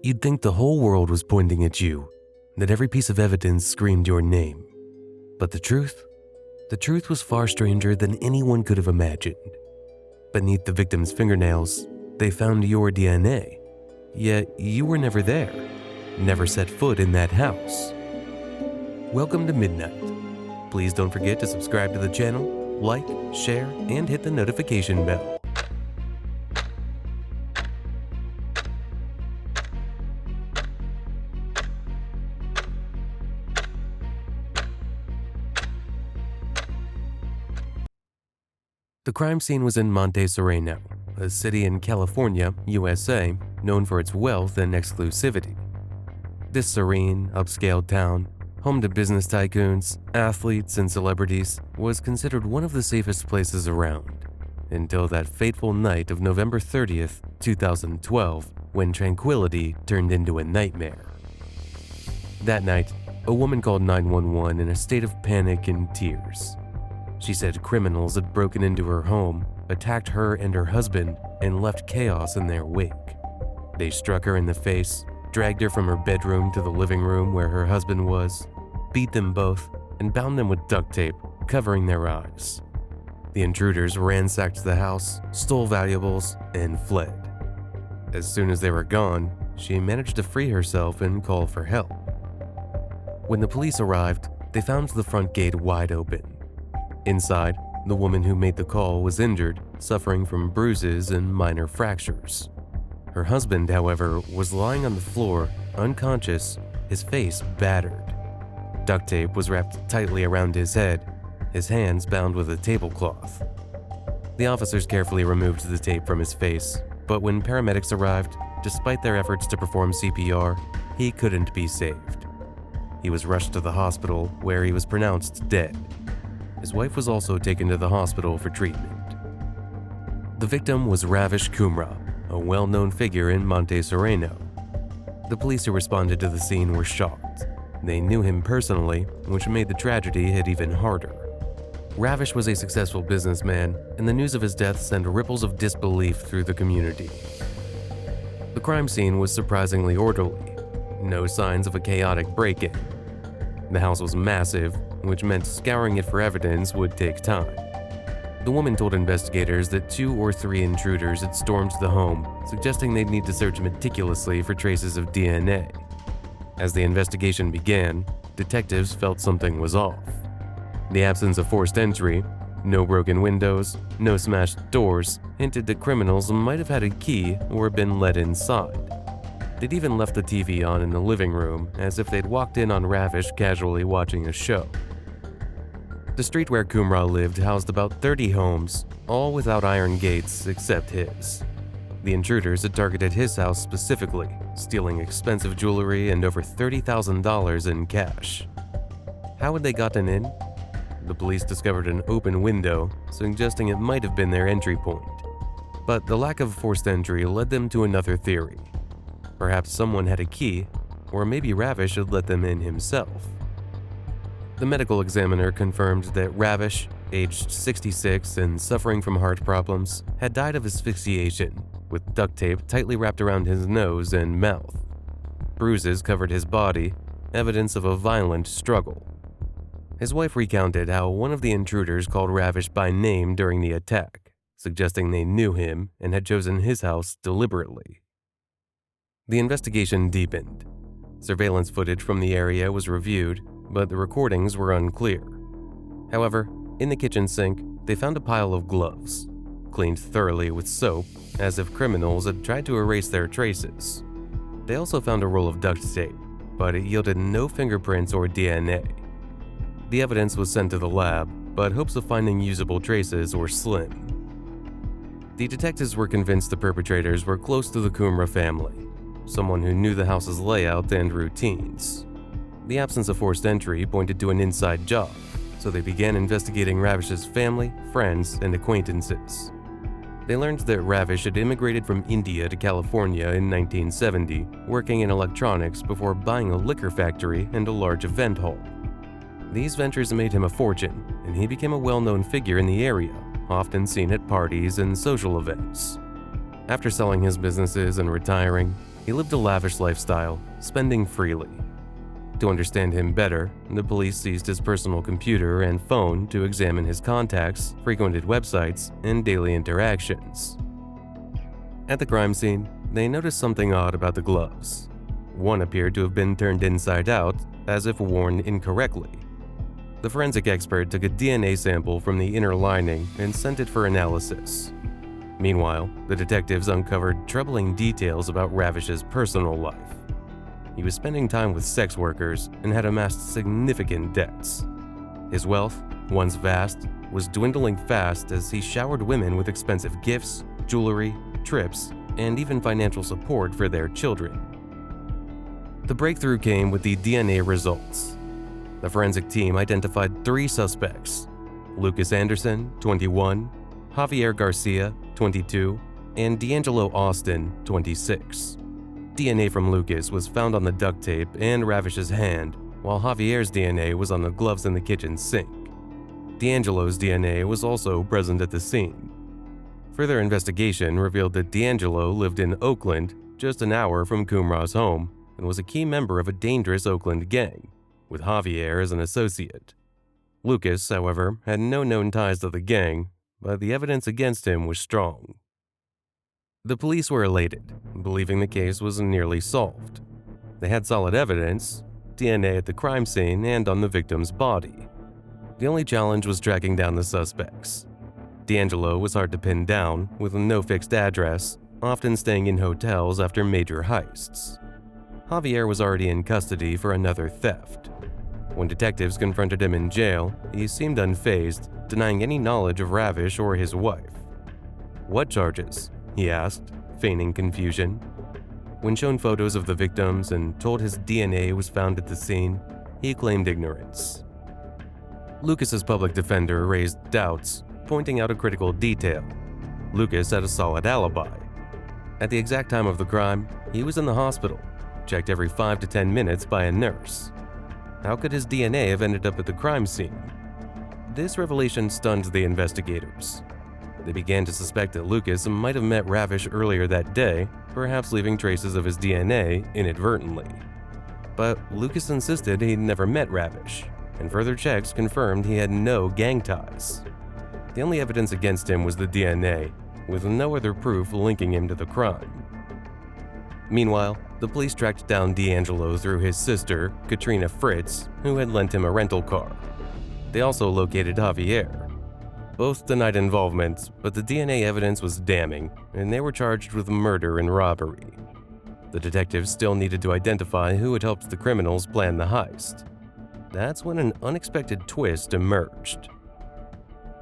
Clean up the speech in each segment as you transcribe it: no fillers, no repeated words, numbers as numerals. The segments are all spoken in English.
You'd think the whole world was pointing at you, that every piece of evidence screamed your name. But the truth was far stranger than anyone could have imagined. Beneath the victim's fingernails, they found your DNA. Yet you were never there, never set foot in that house. Welcome to Midnight. Please don't forget to subscribe to the channel, like, share, and hit the notification bell. The crime scene was in Monte Sereno, a city in California, USA, known for its wealth and exclusivity. This serene, upscale town, home to business tycoons, athletes, and celebrities, was considered one of the safest places around, until that fateful night of November 30th, 2012, when tranquility turned into a nightmare. That night, a woman called 911 in a state of panic and tears. She said criminals had broken into her home, attacked her and her husband, and left chaos in their wake. They struck her in the face, dragged her from her bedroom to the living room where her husband was, beat them both, and bound them with duct tape, covering their eyes. The intruders ransacked the house, stole valuables, and fled. As soon as they were gone, she managed to free herself and call for help. When the police arrived, they found the front gate wide open. Inside, the woman who made the call was injured, suffering from bruises and minor fractures. Her husband, however, was lying on the floor, unconscious, his face battered. Duct tape was wrapped tightly around his head, his hands bound with a tablecloth. The officers carefully removed the tape from his face, but when paramedics arrived, despite their efforts to perform CPR, he couldn't be saved. He was rushed to the hospital, where he was pronounced dead. His wife was also taken to the hospital for treatment. The victim was Raveesh Kumra, a well-known figure in Monte Sereno. The police who responded to the scene were shocked. They knew him personally, which made the tragedy hit even harder. Raveesh was a successful businessman, and the news of his death sent ripples of disbelief through the community. The crime scene was surprisingly orderly. No signs of a chaotic break-in. The house was massive, which meant scouring it for evidence would take time. The woman told investigators that 2 or 3 intruders had stormed the home, suggesting they'd need to search meticulously for traces of DNA. As the investigation began, detectives felt something was off. The absence of forced entry, no broken windows, no smashed doors, hinted that criminals might have had a key or been let inside. They'd even left the TV on in the living room, as if they'd walked in on Raveesh casually watching a show. The street where Kumra lived housed about 30 homes, all without iron gates except his. The intruders had targeted his house specifically, stealing expensive jewelry and over $30,000 in cash. How had they gotten in? The police discovered an open window, suggesting it might have been their entry point. But the lack of forced entry led them to another theory. Perhaps someone had a key, or maybe Raveesh had let them in himself. The medical examiner confirmed that Raveesh, aged 66 and suffering from heart problems, had died of asphyxiation, with duct tape tightly wrapped around his nose and mouth. Bruises covered his body, evidence of a violent struggle. His wife recounted how one of the intruders called Raveesh by name during the attack, suggesting they knew him and had chosen his house deliberately. The investigation deepened. Surveillance footage from the area was reviewed, but the recordings were unclear. However, in the kitchen sink, they found a pile of gloves, cleaned thoroughly with soap, as if criminals had tried to erase their traces. They also found a roll of duct tape, but it yielded no fingerprints or DNA. The evidence was sent to the lab, but hopes of finding usable traces were slim. The detectives were convinced the perpetrators were close to the Kumra family, someone who knew the house's layout and routines. The absence of forced entry pointed to an inside job, so they began investigating Raveesh's family, friends, and acquaintances. They learned that Raveesh had immigrated from India to California in 1970, working in electronics before buying a liquor factory and a large event hall. These ventures made him a fortune, and he became a well-known figure in the area, often seen at parties and social events. After selling his businesses and retiring, He lived a lavish lifestyle, spending freely. To understand him better, the police seized his personal computer and phone to examine his contacts, frequented websites, and daily interactions. At the crime scene, they noticed something odd about the gloves. One appeared to have been turned inside out, as if worn incorrectly. The forensic expert took a DNA sample from the inner lining and sent it for analysis. Meanwhile, the detectives uncovered troubling details about Ravish's personal life. He was spending time with sex workers and had amassed significant debts. His wealth, once vast, was dwindling fast as he showered women with expensive gifts, jewelry, trips, and even financial support for their children. The breakthrough came with the DNA results. The forensic team identified 3 suspects: Lucas Anderson, 21, Javier Garcia, 22, and D'Angelo Austin, 26. DNA from Lucas was found on the duct tape and Ravish's hand, while Javier's DNA was on the gloves in the kitchen sink. D'Angelo's DNA was also present at the scene. Further investigation revealed that D'Angelo lived in Oakland, just an hour from Kumra's home, and was a key member of a dangerous Oakland gang, with Javier as an associate. Lucas, however, had no known ties to the gang, but the evidence against him was strong. The police were elated, believing the case was nearly solved. They had solid evidence, DNA at the crime scene and on the victim's body. The only challenge was tracking down the suspects. D'Angelo was hard to pin down, with no fixed address, often staying in hotels after major heists. Javier was already in custody for another theft. When detectives confronted him in jail, he seemed unfazed, denying any knowledge of Raveesh or his wife. "What charges?" he asked, feigning confusion. When shown photos of the victims and told his DNA was found at the scene, he claimed ignorance. Lucas's public defender raised doubts, pointing out a critical detail. Lucas had a solid alibi. At the exact time of the crime, he was in the hospital, checked every 5 to 10 minutes by a nurse. How could his DNA have ended up at the crime scene? This revelation stunned the investigators. They began to suspect that Lucas might have met Raveesh earlier that day, perhaps leaving traces of his DNA inadvertently. But Lucas insisted he'd never met Raveesh, and further checks confirmed he had no gang ties. The only evidence against him was the DNA, with no other proof linking him to the crime. Meanwhile, the police tracked down D'Angelo through his sister, Katrina Fritz, who had lent him a rental car. They also located Javier. Both denied involvement, but the DNA evidence was damning, and they were charged with murder and robbery. The detectives still needed to identify who had helped the criminals plan the heist. That's when an unexpected twist emerged.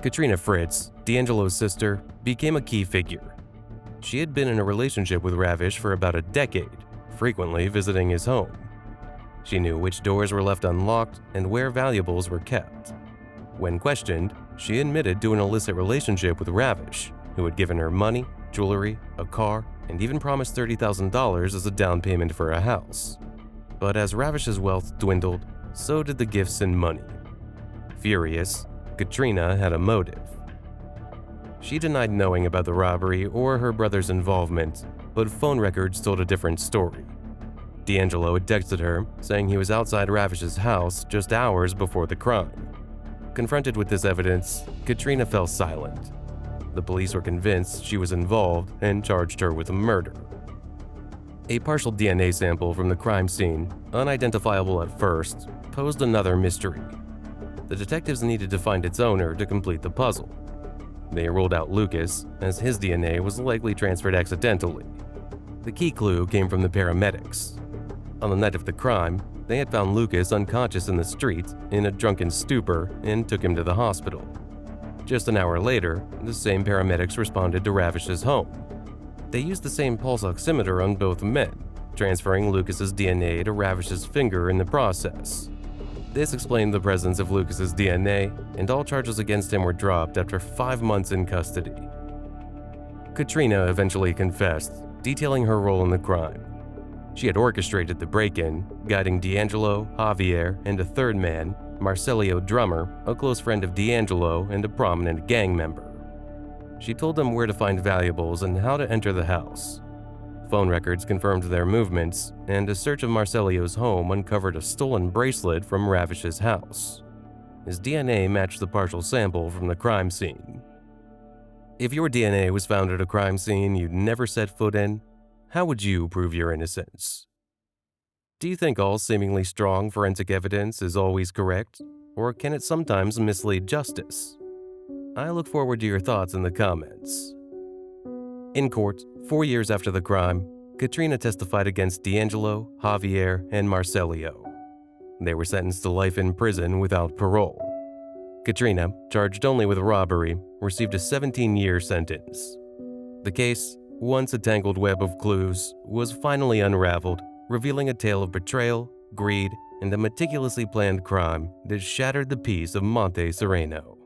Katrina Fritz, D'Angelo's sister, became a key figure. She had been in a relationship with Raveesh for about a decade, frequently visiting his home. She knew which doors were left unlocked and where valuables were kept. When questioned, she admitted to an illicit relationship with Raveesh, who had given her money, jewelry, a car, and even promised $30,000 as a down payment for a house. But as Raveesh's wealth dwindled, so did the gifts and money. Furious, Katrina had a motive. She denied knowing about the robbery or her brother's involvement, but phone records told a different story. D'Angelo had texted her, saying he was outside Raveesh's house just hours before the crime. Confronted with this evidence, Katrina fell silent. The police were convinced she was involved and charged her with murder. A partial DNA sample from the crime scene, unidentifiable at first, posed another mystery. The detectives needed to find its owner to complete the puzzle. They ruled out Lucas, as his DNA was likely transferred accidentally. The key clue came from the paramedics. On the night of the crime, they had found Lucas unconscious in the street in a drunken stupor and took him to the hospital. Just an hour later, the same paramedics responded to Raveesh's home. They used the same pulse oximeter on both men, transferring Lucas's DNA to Raveesh's finger in the process. This explained the presence of Lucas's DNA, and all charges against him were dropped after 5 months in custody. Katrina eventually confessed, detailing her role in the crime. She had orchestrated the break-in, guiding D'Angelo, Javier, and a third man, Marcelio Drummer, a close friend of D'Angelo and a prominent gang member. She told them where to find valuables and how to enter the house. Phone records confirmed their movements, and a search of Marcelio's home uncovered a stolen bracelet from Ravish's house. His DNA matched the partial sample from the crime scene. If your DNA was found at a crime scene you'd never set foot in, how would you prove your innocence? Do you think all seemingly strong forensic evidence is always correct, or can it sometimes mislead justice? I look forward to your thoughts in the comments. In court, 4 years after the crime, Katrina testified against D'Angelo, Javier, and Marcelio. They were sentenced to life in prison without parole. Katrina, charged only with robbery, received a 17-year sentence. The case, once a tangled web of clues, was finally unraveled, revealing a tale of betrayal, greed, and a meticulously planned crime that shattered the peace of Monte Sereno.